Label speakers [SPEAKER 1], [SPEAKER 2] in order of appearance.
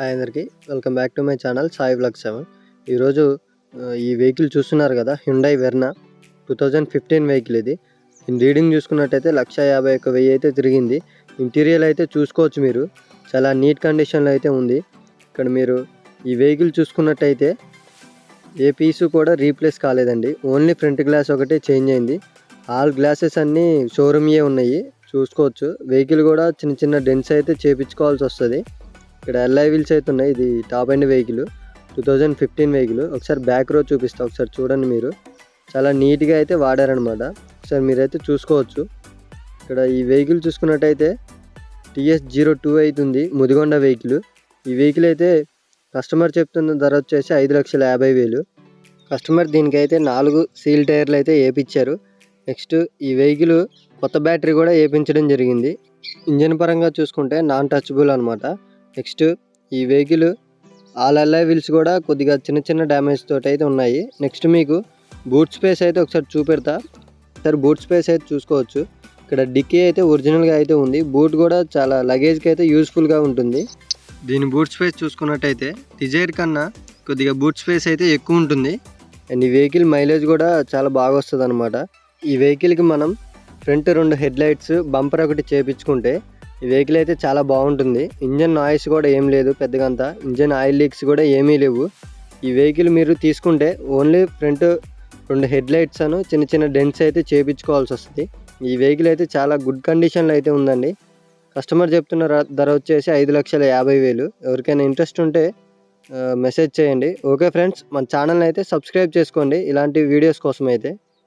[SPEAKER 1] Hi అందరికీ welcome back to my channel Sai vlogs 7. ఈరోజు ఈ వెహికల్ చూస్తున్నారు కదా, హ్యుండై వెర్నా 2015 వెహికల్. ఇది రీడింగ్ చూసుకున్నట్టయితే 151,000 అయితే తిరిగింది. ఇంటీరియర్ అయితే చూసుకోవచ్చు మీరు, చాలా నీట్ కండిషన్లో అయితే ఉంది. ఇక్కడ మీరు ఈ వెహికల్ చూసుకున్నట్టయితే ఏ పీసు కూడా రీప్లేస్ కాలేదండి. ఓన్లీ ఫ్రంట్ గ్లాస్ ఒకటే చేంజ్ అయింది. ఆల్ గ్లాసెస్ అన్నీ షోరూమ్యే ఉన్నాయి, చూసుకోవచ్చు. వెహికల్ కూడా చిన్న చిన్న డెన్స్ అయితే చేయించుకోవాల్సి వస్తుంది. ఇక్కడ ఎల్ఐ వీల్స్ అయితే ఉన్నాయి. ఇది టాప్ ఎండ్ వెహికల్, 2015 వెహికల్. ఒకసారి బ్యాక్ రో చూపిస్తా, ఒకసారి చూడండి. మీరు చాలా నీట్గా అయితే వాడారనమాట. ఒకసారి మీరైతే చూసుకోవచ్చు. ఇక్కడ ఈ వెహికల్ చూసుకున్నట్టయితే TS02 అవుతుంది, ముదిగొండ వెహికల్. ఈ వెహికల్ అయితే కస్టమర్ చెప్తున్న ధర వచ్చేసి 5,50,000. కస్టమర్ దీనికైతే 4 సీల్ టైర్లు అయితే వేయించారు. నెక్స్ట్ ఈ వెహికల్ కొత్త బ్యాటరీ కూడా వేయించడం జరిగింది. ఇంజన్ పరంగా చూసుకుంటే నాన్ టచబుల్ అనమాట. నెక్స్ట్ ఈ వెహికల్ ఆల్ ఎల్ఐ వీల్స్ కూడా కొద్దిగా చిన్న చిన్న డ్యామేజ్ తోటి అయితే ఉన్నాయి. నెక్స్ట్ మీకు బూట్ స్పేస్ అయితే ఒకసారి చూపెడతా. ఒకసారి బూట్ స్పేస్ అయితే చూసుకోవచ్చు. ఇక్కడ డిక్కీ అయితే ఒరిజినల్గా అయితే ఉంది. బూట్ కూడా చాలా లగేజ్కి అయితే యూస్ఫుల్గా ఉంటుంది. దీని బూట్ స్పేస్ చూసుకున్నట్టయితే డిజైర్ కన్నా కొద్దిగా బూట్ స్పేస్ అయితే ఎక్కువ ఉంటుంది. అండ్ ఈ వెహికల్ మైలేజ్ కూడా చాలా బాగా వస్తుంది అనమాట. ఈ వెహికల్కి మనం ఫ్రంట్ 2 హెడ్ లైట్స్, బంపర్ ఒకటి చేపించుకుంటే ఈ వెహికల్ అయితే చాలా బాగుంటుంది. ఇంజన్ నాయిస్ కూడా ఏం లేదు పెద్దగా, అంతా ఇంజన్ ఆయిల్ లీక్స్ కూడా ఏమీ లేవు. ఈ వెహికల్ మీరు తీసుకుంటే ఓన్లీ ఫ్రంట్ 2 హెడ్ లైట్స్ అను చిన్న చిన్న డెంట్స్ అయితే చేయించుకోవాల్సి వస్తుంది. ఈ వెహికల్ అయితే చాలా గుడ్ కండిషన్లో అయితే ఉందండి. కస్టమర్ చెప్తున్న ధర వచ్చేసి 5,50,000. ఎవరికైనా ఇంట్రెస్ట్ ఉంటే మెసేజ్ చేయండి. ఓకే ఫ్రెండ్స్, మన ఛానల్ని అయితే సబ్స్క్రైబ్ చేసుకోండి ఇలాంటి వీడియోస్ కోసం అయితే.